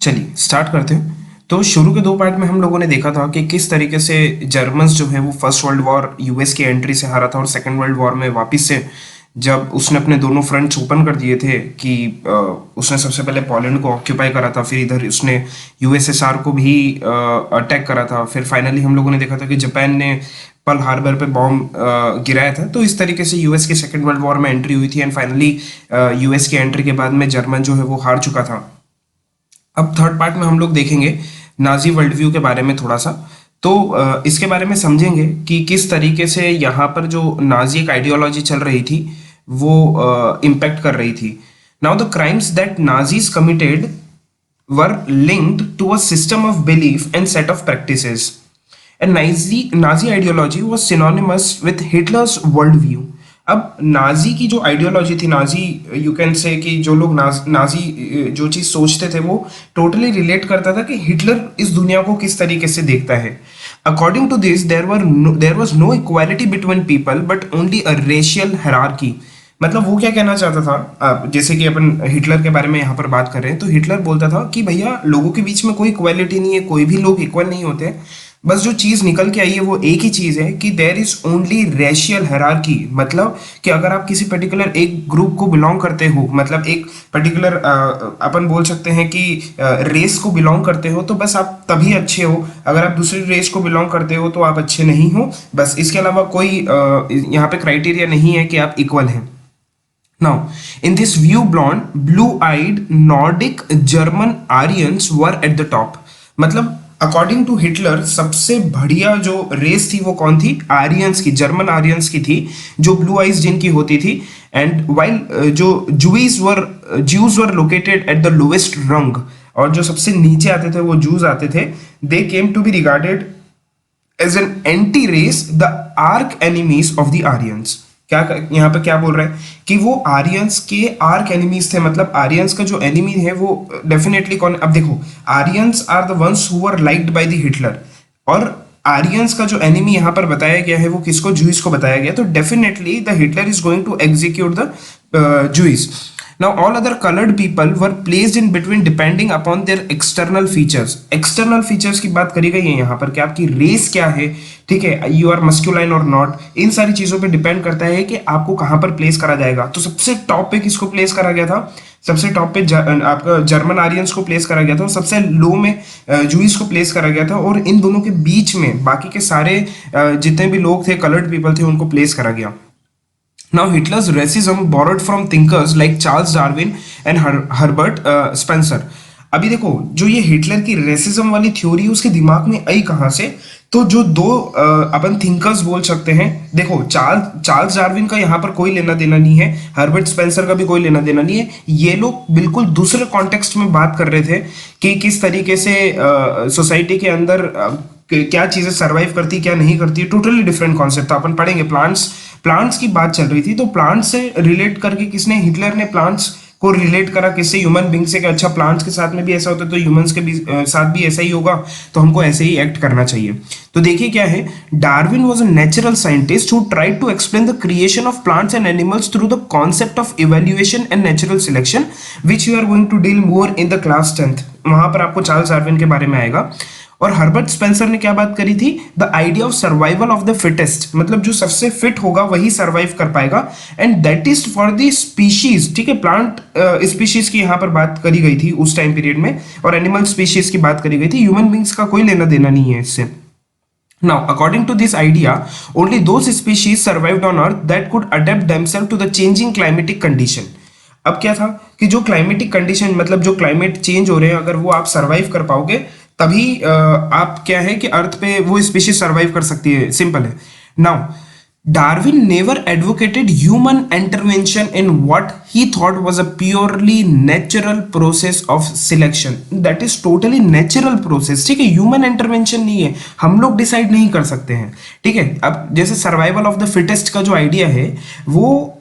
चलिए स्टार्ट करते हैं। तो शुरू के दो पार्ट में हम लोगों ने देखा था कि किस तरीके से जर्मन्स जो है वो फर्स्ट वर्ल्ड वॉर यूएस की एंट्री से हारा था और सेकेंड वर्ल्ड वॉर में वापस से जब उसने अपने दोनों फ्रंट्स ओपन कर दिए थे कि उसने सबसे पहले पोलैंड को ऑक्यूपाई करा था, फिर इधर उसने यूएसएसआर को भी अटैक करा था, फिर फाइनली हम लोगों ने देखा था कि जापान ने पर्ल हार्बर पे बॉम्ब गिराया था। तो इस तरीके से यूएस की सेकेंड वर्ल्ड वॉर में एंट्री हुई थी एंड फाइनली यूएस की एंट्री के बाद में जर्मन जो है वो हार चुका था। अब थर्ड पार्ट में हम लोग देखेंगे नाजी वर्ल्ड व्यू के बारे में थोड़ा सा। तो इसके बारे में समझेंगे कि किस तरीके से यहाँ पर जो नाजी एक आइडियोलॉजी चल रही थी वो इम्पैक्ट कर रही थी। Now the crimes that Nazis committed were linked to a system of belief and set of practices. And Nazi ideology was synonymous with Hitler's world view. अब नाजी की जो आइडियोलॉजी थी, नाजी यू कैन से कि जो लोग Nazi जो चीज़ सोचते थे वो टोटली रिलेट करता था कि हिटलर इस दुनिया को किस तरीके से देखता है। According to this there was no equality between people but only a racial hierarchy. मतलब वो क्या कहना चाहता था, जैसे कि अपन हिटलर के बारे में यहाँ पर बात कर रहे हैं, तो हिटलर बोलता था कि भैया लोगों के बीच में कोई इक्वालिटी नहीं है, कोई भी लोग इक्वल नहीं होते। बस जो चीज निकल के आई है वो एक ही चीज है कि there is only racial hierarchy. मतलब कि अगर आप किसी पर्टिकुलर एक ग्रुप को बिलोंग करते हो, मतलब एक पर्टिकुलर अपन बोल सकते हैं कि रेस को बिलोंग करते हो, तो बस आप तभी अच्छे हो। अगर आप दूसरी रेस को बिलोंग करते हो तो आप अच्छे नहीं हो। बस इसके अलावा कोई यहाँ पे क्राइटेरिया नहीं है कि आप इक्वल हैं। Now, in this view, blue-eyed Nordic German Aryans were at the top. मतलब अकॉर्डिंग टू हिटलर सबसे बढ़िया जो रेस थी वो कौन थी? आर्यंस की, जर्मन आर्यंस की थी, जो ब्लू आइज जिनकी होती थी। एंड वाइल जो Jews were located at the lowest रंग, और जो सबसे नीचे आते थे वो जूज आते थे। They came to be regarded as an anti race, the arch enemies of the Aryans. क्या यहाँ पे क्या बोल रहे हैं कि वो आर्यंस के आर्क एनिमीज थे। मतलब आर्यंस का जो एनिमी है वो डेफिनेटली कौन? अब देखो, Aryans are the ones who were liked by the Hitler, और आर्यंस का जो एनिमी यहाँ पर बताया गया है वो किसको? जूइस को बताया गया। तो definitely the Hitler is going to execute the Jews. Now all other colored people were placed in between depending upon their external features. External features की बात करी गई है यहाँ पर कि आपकी रेस क्या है, ठीक है, यू आर मस्कुलाइन और नॉट। इन सारी चीजों पे डिपेंड करता है कि आपको कहाँ पर प्लेस करा जाएगा। तो सबसे टॉप पे किसको प्लेस करा गया था? सबसे टॉप पे आपका जर्मन आर्यंस को प्लेस करा गया था, और सबसे लो में जूइस को प्लेस करा गया था, और इन दोनों के बीच में बाकी के सारे जितने भी लोग थे, कलर्ड पीपल थे, उनको प्लेस करा गया। Now Hitler's racism borrowed from thinkers like Charles Darwin and Herbert Spencer. अभी देखो, जो ये हिटलर की रेसिज्म वाली थ्योरी उसके दिमाग में आई कहाँ से? तो जो दो अपन थिंकर्स बोल सकते हैं, देखो चार्ल्स डार्विन का यहाँ पर कोई लेना देना नहीं है, हर्बर्ट स्पेंसर का भी कोई लेना देना नहीं है। ये लोग बिल्कुल दूसरे कॉन्टेक्स्ट में बात कर रहे थे कि किस तरीके से सोसाइटी के अंदर क्या चीजें सरवाइव करती क्या नहीं करती। टोटली डिफरेंट कॉन्सेप्ट था। अपन पढ़ेंगे प्लांट्स की बात चल रही थी, तो प्लांट्स से रिलेट करके किसने? हिटलर ने प्लांट्स को रिलेट करा किससे? ह्यूमन बींग से। कि अच्छा, प्लांट्स के साथ में भी ऐसा होता है तो ह्यूमंस के भी साथ भी ऐसा ही होगा, तो हमको ऐसे ही एक्ट करना चाहिए। तो देखिए क्या है, Darwin was a natural scientist who tried to explain the creation of plants and animals through the concept of evaluation and natural selection, which you are going to deal more in the class 10th। वहां पर आपको Charles Darwin के बारे में आएगा। और Herbert Spencer ने क्या बात करी थी? The idea of survival of the fittest, मतलब जो सबसे फिट होगा वही सर्वाइव कर पाएगा, and that is for the species. ठीक है, प्लांट स्पीशीज की यहाँ पर बात करी गई थी उस टाइम पीरियड में, और एनिमल स्पीशीज की बात करी गई थी। ह्यूमन बींग्स का कोई लेना देना नहीं है इससे। Now, according to this idea, only those species survived on Earth that could adapt themselves to the changing climatic condition. अब क्या था कि जो क्लाइमेटिक कंडीशन, मतलब जो क्लाइमेट चेंज हो रहे हैं, अगर वो आप सर्वाइव कर पाओगे तभी आप क्या है कि अर्थ पे वो स्पीशीज सर्वाइव कर सकती है। सिंपल है। Now Darwin never advocated human intervention in what he thought was a purely natural process of selection. That is totally natural process. ठीक है, ह्यूमन इंटरवेंशन नहीं है, हम लोग डिसाइड नहीं कर सकते हैं। ठीक है, अब जैसे सर्वाइवल ऑफ द फिटेस्ट का जो आइडिया है वो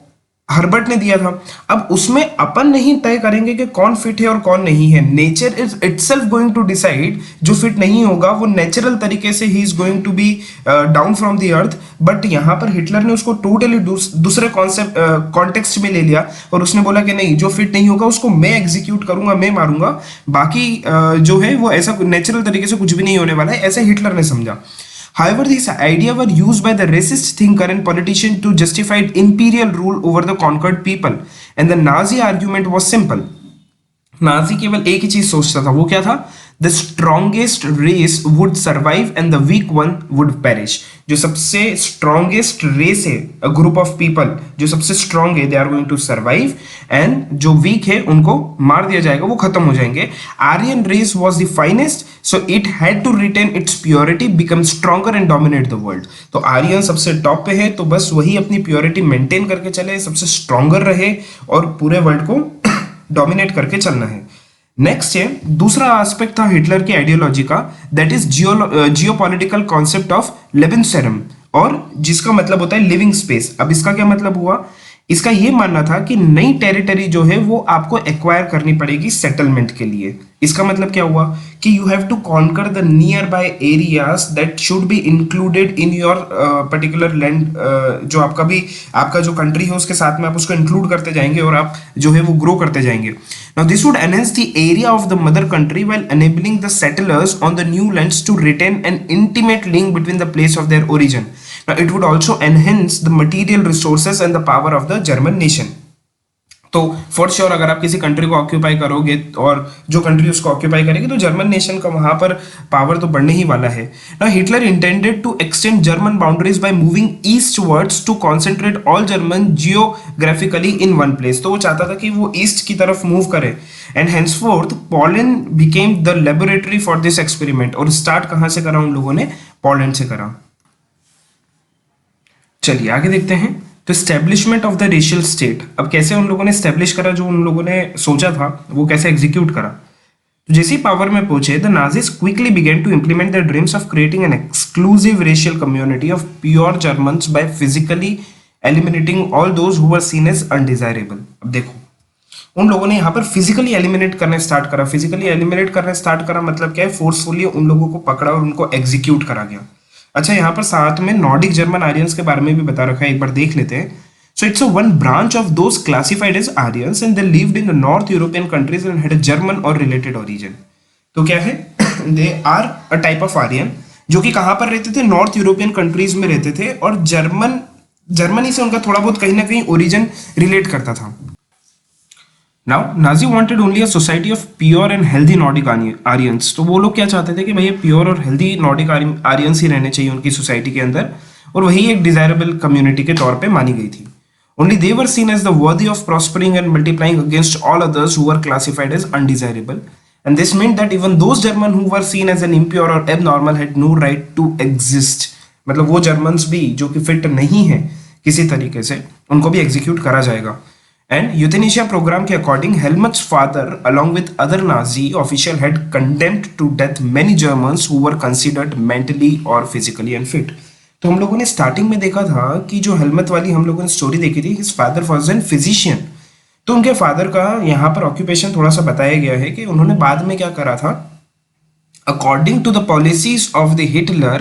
हर्बर्ट ने दिया था। अब उसमें अपन नहीं तय करेंगे कि कौन फिट है और कौन नहीं है, nature is itself going to decide. जो फिट नहीं होगा वो नेचुरल तरीके से ही is going to be down from the earth. But यहाँ पर हिटलर ने उसको टोटली दूसरे कॉन्सेप्ट कॉन्टेक्स्ट में ले लिया और उसने बोला कि नहीं, जो फिट नहीं होगा उसको मैं एग्जीक्यूट करूंगा, मैं मारूंगा, बाकी जो है वो ऐसा नेचुरल तरीके से कुछ भी नहीं होने वाला है, ऐसे हिटलर ने समझा। However, these ideas were used by the racist thinker and politician to justify imperial rule over the conquered people. And the Nazi argument was simple. Nazi केवल एक ही चीज सोचता था, वो क्या था? The strongest race would survive and the weak one would perish. जो सबसे स्ट्रॉन्गेस्ट रेस है, अ ग्रुप ऑफ पीपल जो सबसे स्ट्रॉन्ग है, they are going to survive, and जो वीक है उनको मार दिया जाएगा, वो खत्म हो जाएंगे। Aryan race was the finest, so it had to retain its purity, become stronger and dominate the world. तो आर्यन सबसे टॉप पे है, तो बस वही अपनी प्योरिटी मेंटेन करके चले, सबसे स्ट्रॉन्गर रहे और पूरे वर्ल्ड को डोमिनेट करके चलना है। नेक्स्ट है दूसरा एस्पेक्ट था हिटलर की आइडियोलॉजी का, that is geopolitical concept of Lebensraum, और जिसका मतलब होता है लिविंग स्पेस। अब इसका क्या मतलब हुआ? इसका ये मानना था कि नई टेरिटरी जो है वो आपको एक्वायर करनी पड़ेगी सेटलमेंट के लिए। इसका मतलब क्या हुआ कि you have to conquer the nearby areas that should be included in your particular land. जो आपका जो कंट्री है उसके साथ में आप उसको इंक्लूड करते जाएंगे और आप जो है वो ग्रो करते जाएंगे। Now this would enhance the area of the mother country while enabling the settlers on the new lands to retain an intimate link between the place of their origin. Now, it would also enhance the material resources and the power of the German nation. तो for sure अगर आप किसी country को occupy करोगे और जो country उसको occupy करेगी तो जर्मन नेशन का वहां पर पावर तो बढ़ने ही वाला है। Now Hitler intended to extend German boundaries by moving eastwards to concentrate all German geographically in one place. तो वो चाहता था कि वो ईस्ट की तरफ मूव करे, and henceforth Poland became the laboratory for this experiment. और स्टार्ट कहां से करा उन लोगों ने? पोलैंड से करा। चलिए आगे देखते हैं। तो establishment of the racial state, अब कैसे उन लोगों ने स्टैब्लिश करा, जो उन लोगों ने सोचा था वो कैसे एग्जीक्यूट करा। तो जैसे ही पावर में पहुंचे, the Nazis quickly began to implement the dreams of creating an exclusive racial community of pure Germans by physically eliminating all those who were seen as undesirable. अब देखो उन लोगों ने यहाँ पर फिजिकली एलिमिनेट करने स्टार्ट करा। फिजिकली एलिमिनेट करने स्टार्ट करा मतलब क्या है? फोर्सफुली उन लोगों को पकड़ा और उनको एग्जीक्यूट करा गया। अच्छा, यहाँ पर साथ में नॉर्डिक जर्मन आर्यंस के बारे में भी बता रखा है, एक बार देख लेते हैं। So it's a one branch of those classified as Aryans and they lived in the north European countries and had a German और रिलेटेड ओरिजिन। तो क्या है? They are a type of Aryan जो कि कहाँ पर रहते थे? नॉर्थ यूरोपियन कंट्रीज में रहते थे, और जर्मनी से उनका थोड़ा बहुत कहीं ना कहीं ओरिजिन रिलेट करता था। Now Nazi wanted only a society of pure and healthy Nordic Aryans. तो वो लोग क्या चाहते थे कि भैया प्योर और हेल्दी नॉर्डिक आर्यंस ही रहने चाहिए उनकी सोसाइटी के अंदर, और वही एक डिजायरेबल कम्युनिटी के तौर पे मानी गई थी। Only they were seen as the worthy of prospering and multiplying against all others who were classified as undesirable, and this meant that even those German who were seen as an impure or abnormal had no right to exist. मतलब वो Germans भी जो कि fit नहीं है किसी तरीके से, उनको भी एग्जीक्यूट करा जाएगा। And euthanasia program के according, Helmut's father, along with other Nazi official, had condemned to death many Germans who were considered mentally or physically unfit. तो हम लोगों ने स्टार्टिंग में देखा था कि जो हेलमत वाली हम लोगों ने स्टोरी देखी थी, his father was an physician। तो उनके फादर का यहाँ पर ऑक्यूपेशन थोड़ा सा बताया गया है कि उन्होंने बाद में क्या करा था। According to the policies of the Hitler,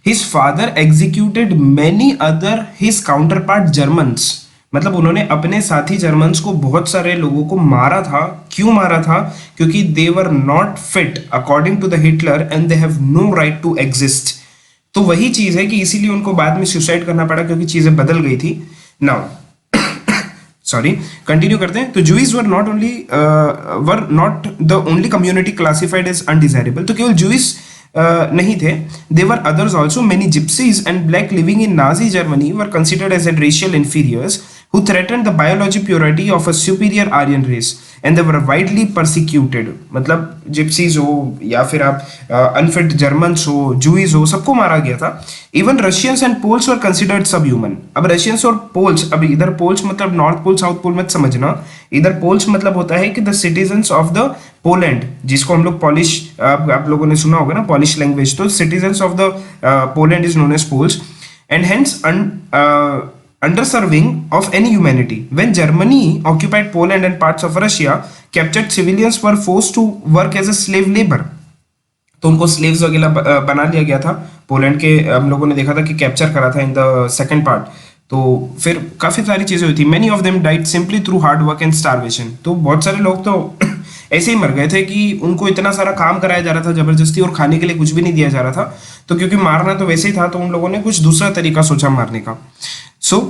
his father executed many other his counterpart Germans। मतलब उन्होंने अपने साथी जर्मन्स को, बहुत सारे लोगों को मारा था। क्यों मारा था? क्योंकि they were not fit according to the Hitler and they have no right to exist. तो वही चीज है कि इसीलिए उनको बाद में सुसाइड करना पड़ा, क्योंकि चीजें बदल गई थी। नाउ सॉरी, कंटिन्यू करते हैं। तो Jews were not the only community classified as undesirable. तो केवल जूइस नहीं थे, there were others also, many gypsies and black living in Nazi Germany were considered as racial inferiors who threatened the biology purity of a superior Aryan race and they were widely persecuted। मतलब gypsies हो या फिर आप unfit Germans हो, जूइज हो, सबको मारा गया था। Even Russians and Poles were considered subhuman. अब रशियंस और पोल्स, अब इधर पोल्स मतलब नॉर्थ पोल साउथ पोल मत समझना, इधर पोल्स मतलब होता है कि the citizens of the Poland, जिसको हम लोग पॉलिश, आप लोगों ने सुना होगा ना पॉलिश लैंग्वेज। तो citizens of the Poland is known as Poles and hence underserving of any humanity. When Germany occupied Poland and parts of Russia, captured civilians were forced to work as a slave labor. तो उनको slaves वगैरह बना लिया गया था। Poland के हम लोगों ने देखा था कि कैप्चर करा था इन द सेकंड पार्ट। तो फिर काफी सारी चीजें हुई थी। Many of them died simply through hard work and starvation. तो बहुत सारे लोग तो ऐसे ही मर गए थे कि उनको इतना सारा काम कराया जा रहा था जबरदस्ती और खाने के लिए कुछ भी नहीं दिया जा रहा था। तो क्योंकि मारना तो वैसे ही था तो उन लोगों ने कुछ दूसरा तरीका सोचा मारने का। So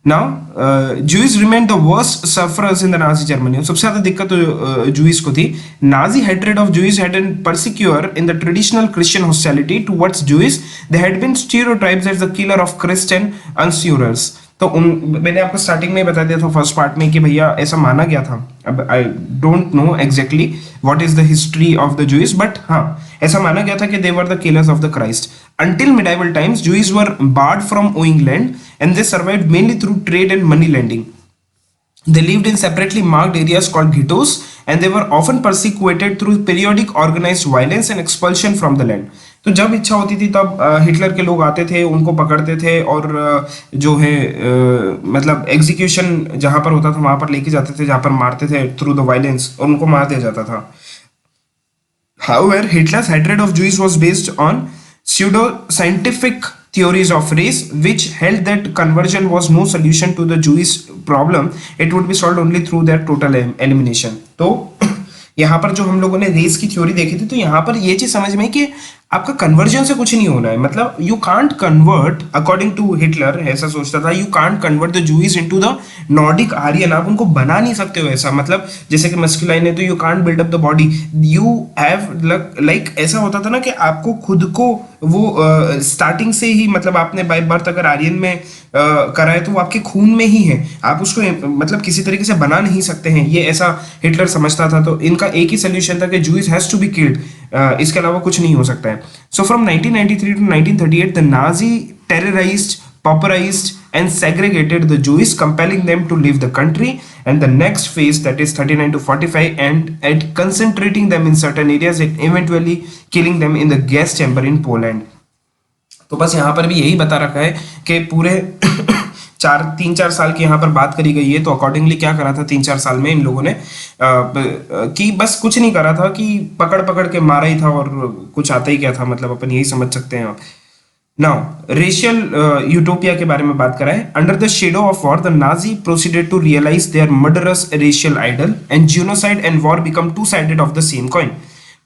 now Jews remained the worst sufferers in the Nazi Germany. सबसे ज्यादा दिक्कत तो Jews को थी। Nazi hatred of Jews had been persecutor in the traditional Christian hostility towards Jews. They had been stereotypes as the killer of Christian usurers. तो मैंने आपको starting में बता दिया था फर्स्ट पार्ट में कि भैया ऐसा माना गया था। अब I don't know exactly what is the history of the Jews, but हाँ ऐसा माना गया था कि they were the killers of the Christ. Until medieval times, Jews were barred from owning land and they survived mainly through trade and money lending. They lived in separately marked areas called ghettos and they were often persecuted through periodic organized violence and expulsion from the land. तो जब इच्छा होती थी तब Hitler के लोग आते थे, उनको पकड़ते थे और जो है मतलब एग्जीक्यूशन जहां पर होता था वहां पर लेके जाते थे, जहां पर मारते थे थ्रू द वायलेंस और उनको मार दिया जाता था। However, Hitler's hatred of Jews was based on pseudo-scientific theories of race, which held that conversion was no solution to the Jewish problem. It would be solved only through their total elimination. तो यहाँ पर जो हम लोगों ने race की theory देखी थी, तो यहाँ पर ये चीज समझ में कि आपका कन्वर्जन से कुछ नहीं होना है। मतलब you can't convert, according to Hitler ऐसा सोचता था, you can't convert the Jews into the Nordic Aryan. आप उनको बना नहीं सकते हो ऐसा। मतलब जैसे कि मस्कुलाइन है तो you can't build up the body, you have like ऐसा होता था ना कि आपको खुद को वो स्टार्टिंग से ही मतलब आपने बाय बर्थ अगर आर्यन में करा है तो वो आपके खून में ही है, आप उसको मतलब किसी तरीके से बना नहीं सकते हैं। ये ऐसा हिटलर समझता था। तो इनका एक ही सोल्यूशन था कि Jewish has to be killed, इसके अलावा कुछ नहीं हो सकता है। So from 1993 to 1938, the Nazi terrorized, pauperized, and segregated the Jews, compelling them to leave the country. And the next phase, that is 39 to 45, and concentrating them in certain areas, and eventually killing them in the gas chamber in Poland. तो बस यहाँ पर भी यही बता रखा है कि पूरे 3-4 साल की यहाँ पर बात करी गई है। तो अकॉर्डिंगली क्या करा था 3-4 साल में इन लोगों ने कि बस कुछ नहीं करा था कि पकड़ पकड़ के मारा ही था और कुछ आता ही क्या था। मतलब अपन यही समझ सकते हैं आप। नाउ रेशियल यूटोपिया के बारे में बात करा है। Under the shadow of war the Nazi proceeded to realise their murderous racial ideal and genocide and war become two sided of the same coin.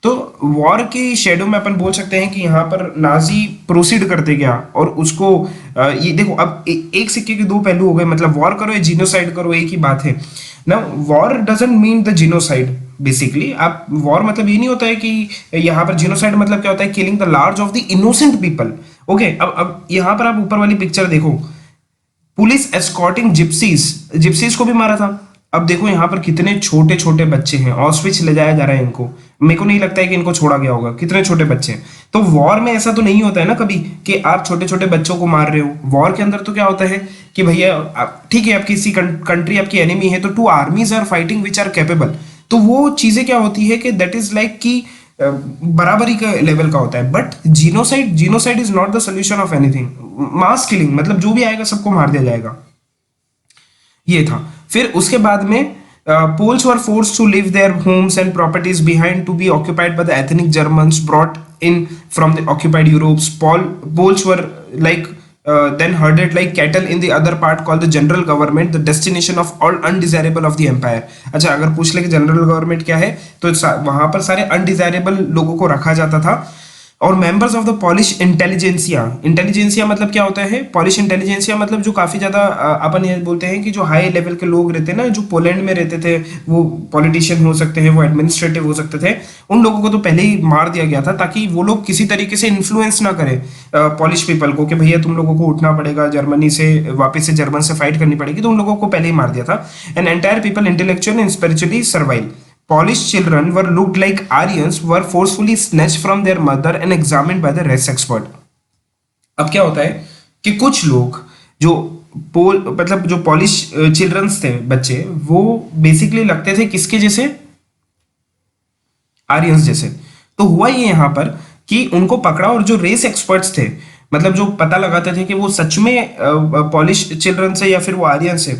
तो वॉर की शेडो में अपन बोल सकते हैं कि यहाँ पर नाजी प्रोसीड करते गया और उसको ये देखो अब एक सिक्के के दो पहलू हो गए। मतलब वॉर करो या जीनोसाइड करो, एक ही बात है ना। War doesn't mean the genocide basically. आप वॉर मतलब ये नहीं होता है कि यहाँ पर जीनोसाइड मतलब क्या होता है, killing the large of the innocent people. Okay, अब यहाँ पर आप ऊपर वाली पिक्चर देखो, पुलिस एस्कॉर्टिंग जिप्सीज को भी मारा था। अब देखो यहाँ पर कितने छोटे छोटे बच्चे हैं, ऑस्विच ले जाया जा रहा है इनको। मेरे को नहीं लगता है कि इनको छोड़ा गया होगा, कितने छोटे बच्चे हैं। तो वॉर में ऐसा तो नहीं होता है ना कभी कि आप छोटे छोटे बच्चों को मार रहे हो। वॉर के अंदर तो क्या होता है कि भैया ठीक है, आप किसी कंट्री आपकी एनिमी है तो 2 armies are fighting which are capable. तो वो चीजें क्या होती है कि दैट इज लाइक कि बराबरी का लेवल का होता है। But genocide is not the solution of anything. Mass killing मतलब जो भी आएगा सबको मार दिया जाएगा, ये था। फिर उसके बाद में Poles were forced to leave their homes and properties behind to be occupied by the ethnic Germans brought in from the occupied Europes. Poles were like then herded like cattle in the other part called the general government, the destination of all undesirable of the empire. अच्छा, अगर पूछ ले कि general government क्या है तो वहां पर सारे अनडिजायरेबल लोगों को रखा जाता था। और members of the polish intelligentsia मतलब क्या होता है, पॉलिश इंटेलिजेंसिया मतलब जो काफी ज्यादा अपन ये बोलते हैं कि जो हाई लेवल के लोग रहते हैं ना, जो पोलैंड में रहते थे, वो पॉलिटिशियन हो सकते हैं, वो एडमिनिस्ट्रेटिव हो सकते थे, उन लोगों को तो पहले ही मार दिया गया था ताकि वो लोग किसी तरीके से इन्फ्लुएंस ना करें पॉलिश पीपल को कि भैया तुम लोगों को उठना पड़ेगा, जर्मनी से वापस से जर्मन से फाइट करनी पड़ेगी। तो उन लोगों को पहले ही मार दिया था। And entire people intellectual and spiritually survive. Polish children were looked like Aryans, were forcefully snatched from their mother and examined by the race expert. अब क्या होता है कि कुछ लोग जो मतलब जो पॉलिश चिल्ड्रंस थे, बच्चे, वो बेसिकली लगते थे किसके जैसे, आर्यंस जैसे। तो हुआ ये यहाँ पर कि उनको पकड़ा और जो रेस एक्सपर्ट्स थे मतलब जो पता लगाते थे कि वो सच में पॉलिश चिल्ड्रन से या फिर वो आर्यन से,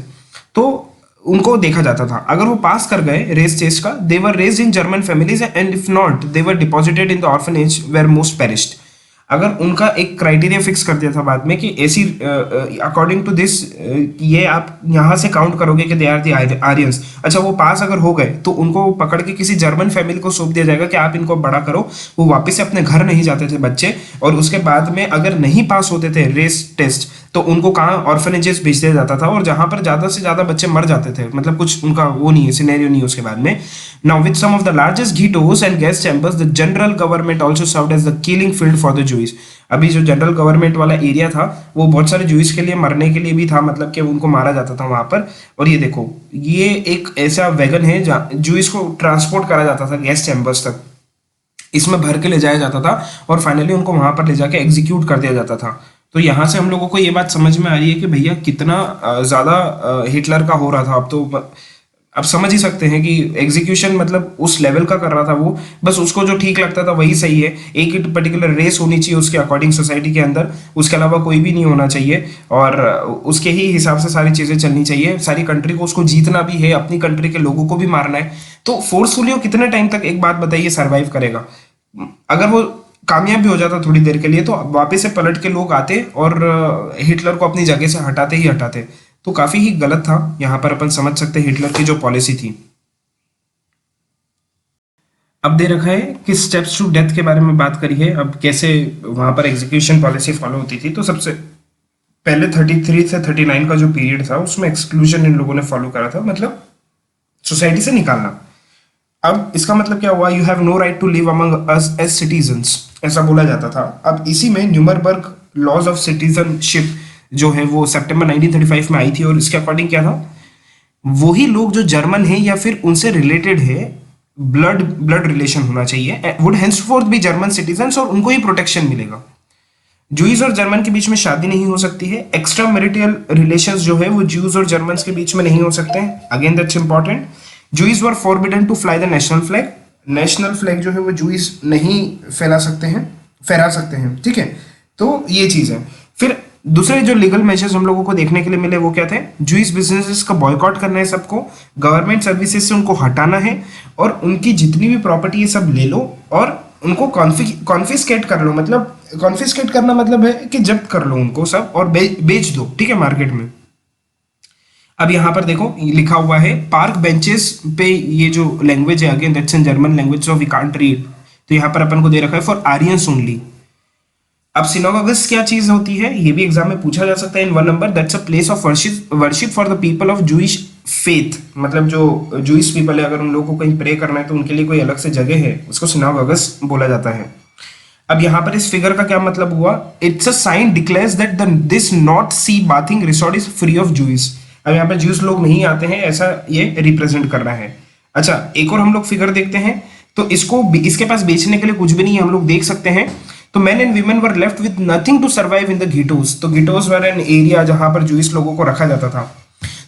तो उनको देखा जाता था। अगर वो पास कर गए रेस टेस्ट का, they were raised in German families and if not they were deposited in the orphanage where most perished. अगर उनका एक क्राइटेरिया फिक्स कर दिया था बाद में कि ऐसी अकॉर्डिंग टू दिस ये आप यहाँ से काउंट करोगे कि दे आर दी आर्यंस। अच्छा, वो पास अगर हो गए तो उनको पकड़ के किसी जर्मन फैमिली को सौंप दिया जाएगा कि आप इनको बड़ा करो। वो वापस से अपने घर नहीं जाते थे बच्चे, और उसके बाद में अगर नहीं पास होते थे रेस टेस्ट तो उनको कहाँ ऑर्फनेजेस भेज दिया जाता था, और जहां पर ज्यादा से ज्यादा बच्चे मर जाते थे, मतलब कुछ उनका वो नहीं है, सिनेरियो नहीं है उसके बाद में। Now with some of the largest ghettos and gas chambers the general government also served as the killing field for the Jews. अभी जो जनरल गवर्नमेंट वाला एरिया था वो बहुत सारे जूइस के लिए मरने के लिए भी था, मतलब कि उनको मारा जाता था वहां पर। और ये देखो, ये एक ऐसा वैगन है जहाँ जूइस को ट्रांसपोर्ट करा जाता था गैस चैम्बर्स तक, इसमें भर के ले जाया जाता था और फाइनली उनको वहां पर ले जाके एग्जीक्यूट कर दिया जाता था। तो यहाँ से हम लोगों को ये बात समझ में आ रही है कि भैया कितना ज्यादा हिटलर का हो रहा था। अब तो आप समझ ही सकते हैं कि एग्जीक्यूशन मतलब उस लेवल का कर रहा था वो, बस उसको जो ठीक लगता था वही सही है। एक ही पर्टिकुलर रेस होनी चाहिए उसके अकॉर्डिंग सोसाइटी के अंदर, उसके अलावा कोई भी नहीं होना चाहिए, और उसके ही हिसाब से सारी चीजें चलनी चाहिए। सारी कंट्री को उसको जीतना भी है, अपनी कंट्री के लोगों को भी मारना है। तो फोर्सफुली वो कितने टाइम तक, एक बात बताइए, सरवाइव करेगा? अगर वो कामयाब भी हो जाता थोड़ी देर के लिए तो वापस से पलट के लोग आते और हिटलर को अपनी जगह से हटाते ही हटाते। तो काफी ही गलत था, यहाँ पर अपन समझ सकते हैं हिटलर की जो पॉलिसी थी। अब दे रखा है कि स्टेप्स टू डेथ के बारे में बात करी है, अब कैसे वहां पर एग्जीक्यूशन पॉलिसी फॉलो होती थी। तो सबसे पहले 33 से 39 का जो पीरियड था उसमें एक्सक्लूजन इन लोगों ने फॉलो करा था, मतलब सोसाइटी से निकालना। अब इसका मतलब क्या हुआ? You have no right to live among us as citizens, ऐसा बोला जाता था। अब इसी में न्यूमरबर्ग लॉज ऑफ सिटीजनशिप जो है वो सितंबर 1935 में आई थी, और इसके अकॉर्डिंग क्या था, वही लोग जो जर्मन है या फिर उनसे रिलेटेड है, ब्लड ब्लड रिलेशन होना चाहिए, वुड हेंसफोर्थ बी जर्मन सिटीजन्स, और उनको ही प्रोटेक्शन मिलेगा। जूइस और जर्मन के बीच में शादी नहीं हो सकती है। एक्स्ट्रा मैरिटल रिलेशंस जो है वो जूस और जर्मन्स के बीच में नहीं हो सकते हैं। Again that's important. Jews were forbidden to fly the national flag, national flag जो है वो जूइस नहीं फहरा सकते हैं, ठीक है। तो ये चीज है। फिर दूसरे जो लीगल मेजर्स हम लोगों को देखने के लिए मिले वो क्या थे? जूइस बिजनेसेस का बॉयकॉट करना है सबको, गवर्नमेंट सर्विसेज से उनको हटाना है, और उनकी जितनी भी प्रॉपर्टी है सब ले लो और उनको कॉन्फिस्केट कर लो। मतलब कॉन्फिस्केट करना मतलब है कि जब्त कर लो उनको सब और बेच दो, ठीक है, मार्केट में। अब यहाँ पर देखो लिखा हुआ है पार्क बेंचेस पे, ये जो लैंग्वेज है again that's in German language, so we can't read. तो यहाँ पर अपन को दे रखा है फॉर आर्यंस ओनली। अब सिनोगोगस क्या चीज होती है, ये भी एग्जाम में पूछा जा सकता है इन 1 number. That's a place of worship for the people of Jewish faith, मतलब जो जूइश पीपल है अगर उन लोगों को कहीं प्रे करना है तो उनके लिए कोई अलग से जगह है, उसको सिनोगोगस बोला जाता है। अब यहाँ पर इस फिगर का क्या मतलब हुआ? It's a sign declares that this not sea bathing resort is free of Jews. अब यहाँ पे जूस लोग नहीं आते हैं, ऐसा ये रिप्रेजेंट कर रहा है। अच्छा, एक और हम लोग फिगर देखते हैं, तो इसके पास बेचने के लिए कुछ भी नहीं है, हम लोग देख सकते हैं। तो men and women were left with nothing to survive in the ghettos. तो गीटोस वर एन एरिया जहां पर जूइस लोगों को रखा जाता था।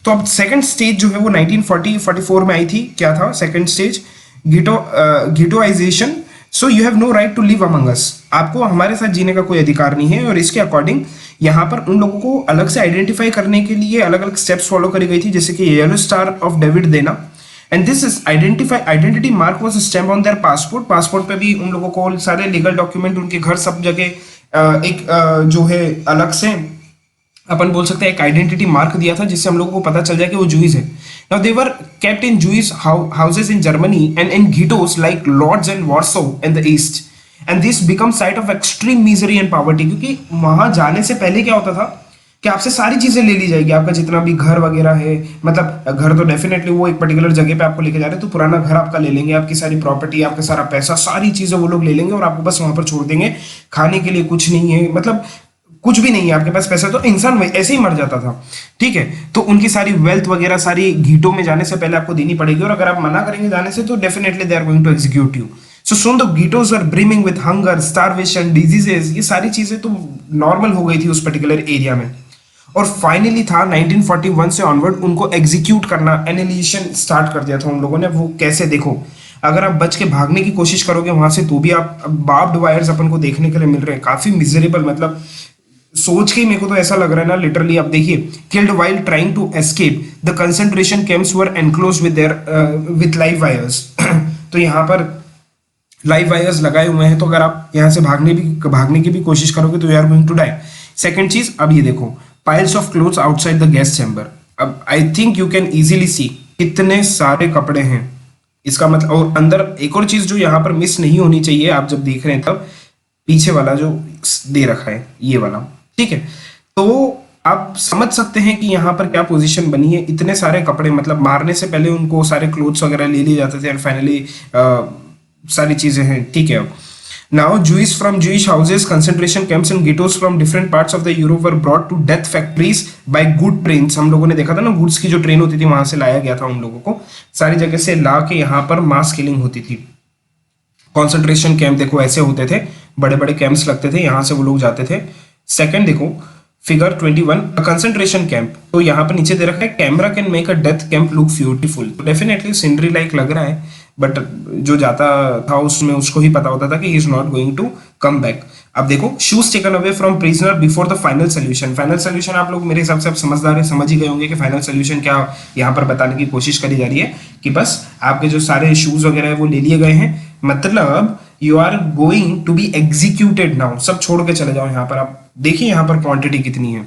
तो अब सेकंड स्टेज जो है वो 1940-44 में आई थी। क्या था second stage? Ghettoization. So you have no right to live among us, आपको हमारे साथ जीने का कोई अधिकार नहीं है। और इसके अकॉर्डिंग यहाँ पर उन लोगों को अलग से आइडेंटिफाई करने के लिए अलग अलग स्टेप्स फॉलो करी गई थी, जैसे कि येलो स्टार ऑफ डेविड देना, and this is identity mark was stamp on their passport पे भी उन लोगों को सारे लीगल डॉक्यूमेंट, उनके घर, सब जगह एक जो है अलग से अपन बोल सकते हैं एक आइडेंटिटी मार्क दिया था, जिससे हम लोगों को पता चल जाए कि वो जूइस है। Now they were kept in Jews houses in Germany and in ghettos like Lodz and Warsaw in the east, and this become site of extreme misery and poverty. क्योंकि वहां जाने से पहले क्या होता था कि आपसे सारी चीजें ले ली जाएगी, आपका जितना भी घर वगैरह है, मतलब घर तो डेफिनेटली वो एक पर्टिकुलर जगह पे आपको लेके जा रहे हैं, तो पुराना घर आपका ले लेंगे, आपकी सारी प्रॉपर्टी, आपका सारा पैसा, सारी चीजें वो लोग ले लेंगे और आपको बस वहां पर छोड़ देंगे। खाने के लिए कुछ नहीं है, मतलब कुछ भी नहीं है आपके पास पैसा, तो इंसान ऐसे ही मर जाता था, ठीक है। तो उनकी सारी वेल्थ वगैरह सारी गीटों में जाने से पहले आपको देनी पड़ेगी, और अगर आप मना करेंगे जाने से तो definitely they are going to execute you. So soon the ghettos are brimming with hunger, starvation, diseases, ये सारी चीजें तो नॉर्मल हो गई थी उस पर्टिकुलर एरिया में। और फाइनली था 1941 से ऑनवर्ड उनको एग्जीक्यूट करना, एनिहिलेशन स्टार्ट कर दिया था उन लोगों ने। वो कैसे? देखो, अगर आप बच के भागने की कोशिश करोगे वहां से तो भी आप बार्ब्ड वायर्स अपन को देखने के लिए मिल रहे हैं, काफी मिजरेबल, मतलब सोच के ही मेरे को तो ऐसा लग रहा है ना, लिटरली। आप देखिए, killed while trying to escape the concentration camps were enclose with there with live wires. तो यहाँ पर लाइव वायर्स लगाए हुए हैं, तो अगर आप यहाँ से भागने की भी कोशिश करोगे तो you are going to die. Second चीज, अब ये देखो, piles of clothes outside the gas chamber. अब I think you can easily see कितने सारे कपड़े हैं। इसका मतलब, और अंदर एक और चीज जो यहाँ पर मिस नहीं होनी चाहिए, आप जब देख रहे हैं तब, पीछे वाला जो दे रखा है ये वाला, ठीक है। तो आप समझ सकते हैं कि यहाँ पर क्या पोजीशन बनी है। इतने सारे कपड़े, मतलब मारने से पहले उनको सारे क्लोथ्स वगैरह ले लिए जाते थे, एंड फाइनली सारी चीजें हैं, ठीक है। Now Jews from Jewish houses, concentration camps and ghettos from different parts of the Europe were brought to death factories by good trains। हम लोगों ने देखा था ना, गुड्स की जो ट्रेन होती थी वहां से लाया गया था उन लोगों को, सारी जगह से ला के यहाँ पर मास किलिंग होती थी। कॉन्सेंट्रेशन कैंप देखो ऐसे होते थे, बड़े बड़े कैंप्स लगते थे, यहाँ से वो लोग जाते थे। सेकंड देखो, फिगर 21, कंसंट्रेशन कैंप। तो यहाँ पर नीचे दे रखा है, camera can make a death camp look beautiful. तो डेफिनेटली सीनरी लाइक लग रहा है, बट जो जाता था उसमें उसको ही पता होता था कि he is not going to come back. अब देखो, shoes taken away from prisoner before the final solution. Final solution आप लोग मेरे हिसाब से आप समझदार है, समझ ही गए होंगे कि फाइनल सोल्यूशन क्या यहाँ पर बताने की कोशिश करी जा रही है, कि बस आपके जो सारे शूज वगैरह है वो ले लिए गए हैं, मतलब you are going to be executed now. सब छोड़ के चले जाओ। यहाँ पर आप देखिए, यहाँ पर क्वांटिटी कितनी है,